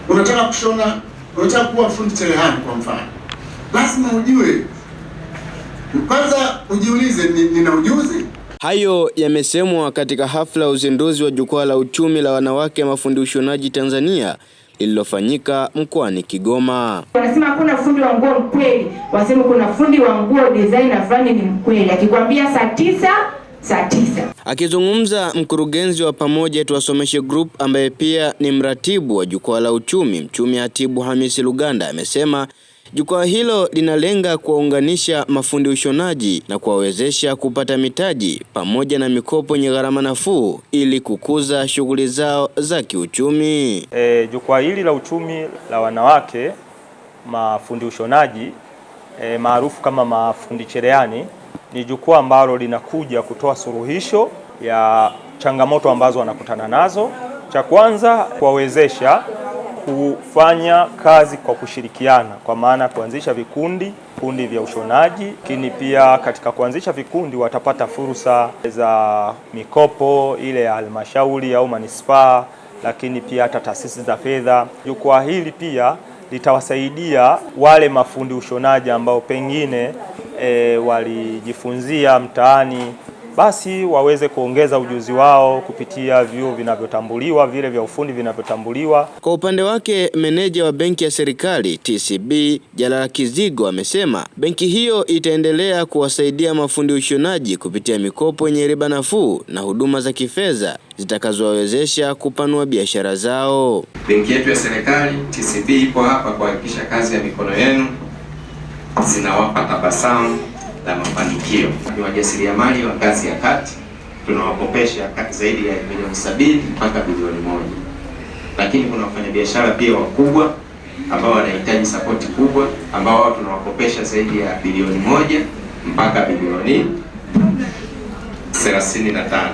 Unataka kushona, unataka kuwa fundi cherehani kwa mfano, lazima ujue kwanza, ujiulize nina ujuzi. Hayo yamesemwa katika hafla uzinduzi wa jukwaa la uchumi la wanawake mafundi ushonaji Tanzania lililofanyika mkoani Kigoma. Wanasema hakuna fundi wa nguo mkweli, wasema kuna fundi wa nguo designer fulani ni mkweli. Akikwambia saa 9 saa 9. Akizungumza mkurugenzi wa Pamoja Tuwasomeshe Group ambaye pia ni mratibu wa jukwaa la uchumi, Mchumi Hatibu Hamisi Luganda, amesema jukwaa hilo linalenga kuwaunganisha mafundi ushonaji na kuwawezesha kupata mitaji pamoja na mikopo yenye gharama nafuu ili kukuza shughuli zao za kiuchumi. Jukwaa hili la uchumi la wanawake mafundi ushonaji maarufu kama mafundi cherehani ni jukwaa ambalo linakuja kutoa suluhisho ya changamoto ambazo wanakutana nazo. Cha kwanza, kuwawezesha kufanya kazi kwa kushirikiana, kwa maana kuanzisha vikundi vya ushonaji, lakini pia katika kuanzisha vikundi watapata fursa za mikopo ile ya halmashauri au manispaa, lakini pia hata taasisi za fedha. Jukwaa hili pia litawasaidia wale mafundi ushonaji ambao pengine walijifunzia mtaani, basi waweze kuongeza ujuzi wao kupitia vyuo vinavyotambuliwa, vile vya ufundi vinavyotambuliwa. Kwa upande wake, meneja wa benki ya serikali TCB Jalala Kizigo amesema benki hiyo itaendelea kuwasaidia mafundi ushonaji kupitia mikopo yenye riba nafuu na huduma za kifedha zitakazowawezesha kupanua biashara zao. Benki yetu ya serikali TCB ipo hapa kuhakikisha kazi ya mikono yenu zinawapa tabasamu la mafanikio. Ni wajasiriamali wa ngazi ya kati, tunawakopesha zaidi ya milioni 70 mpaka bilioni 1. Lakini kuna wafanyabiashara pia wakubwa ambao wanahitaji support kubwa, ambao wao tunawakopesha zaidi ya bilioni 1 mpaka bilioni 35.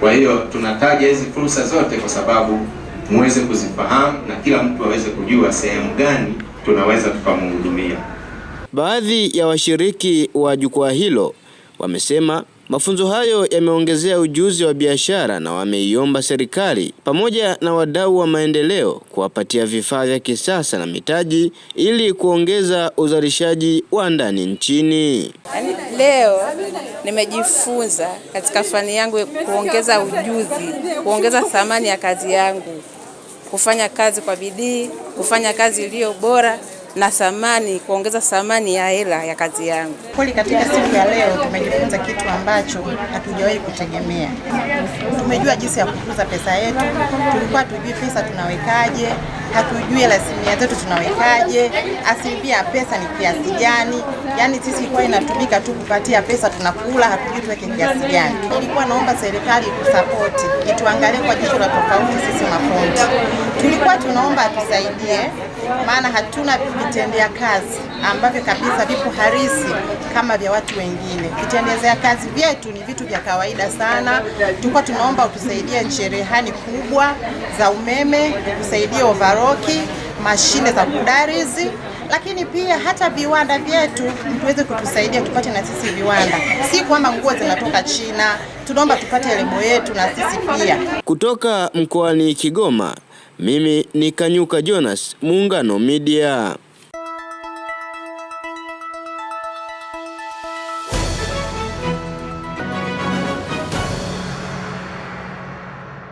Kwa hiyo tunataja hizi fursa zote kwa sababu muweze kuzifahamu na kila mtu aweze kujua sehemu gani tunaweza tukamhudumia. Baadhi ya washiriki wa jukwaa hilo wamesema mafunzo hayo yameongezea ujuzi wa biashara na wameiomba serikali pamoja na wadau wa maendeleo kuwapatia vifaa vya kisasa na mitaji ili kuongeza uzalishaji wa ndani nchini. Leo nimejifunza katika fani yangu kuongeza ujuzi, kuongeza thamani ya kazi yangu, kufanya kazi kwa bidii, kufanya kazi iliyo bora na thamani, kuongeza thamani ya hela ya kazi yangu. Kweli katika siku ya leo tumejifunza kitu ambacho hatujawahi kutegemea. Tumejua jinsi ya kukuza pesa yetu. Tulikuwa hatujui pesa tunawekaje, hatujui rasilimali zetu tunawekaje, asilimia pesa ni kiasi gani. Yaani sisi kwa inatumika tu kupatia pesa tunakula, hatujui tuweke kiasi gani. Nilikuwa naomba serikali kusupport, ituangalie kwa jicho la tofauti sisi mafundi. Tulikuwa tunaomba atusaidie, maana hatuna vitendea kazi ambavyo kabisa vipo harisi kama vya watu wengine. Vitendea kazi vyetu ni vitu vya kawaida sana. Tulikuwa tunaomba utusaidie cherehani kubwa za umeme, usaidie overlock, mashine za kudarizi, lakini pia hata viwanda vyetu tuweze kutusaidia tupate na sisi viwanda. Si kwamba nguo zinatoka China, tunaomba tupate lebo yetu na sisi pia. Kutoka mkoani Kigoma, mimi ni Kanyuka Jonas, Muungano Media.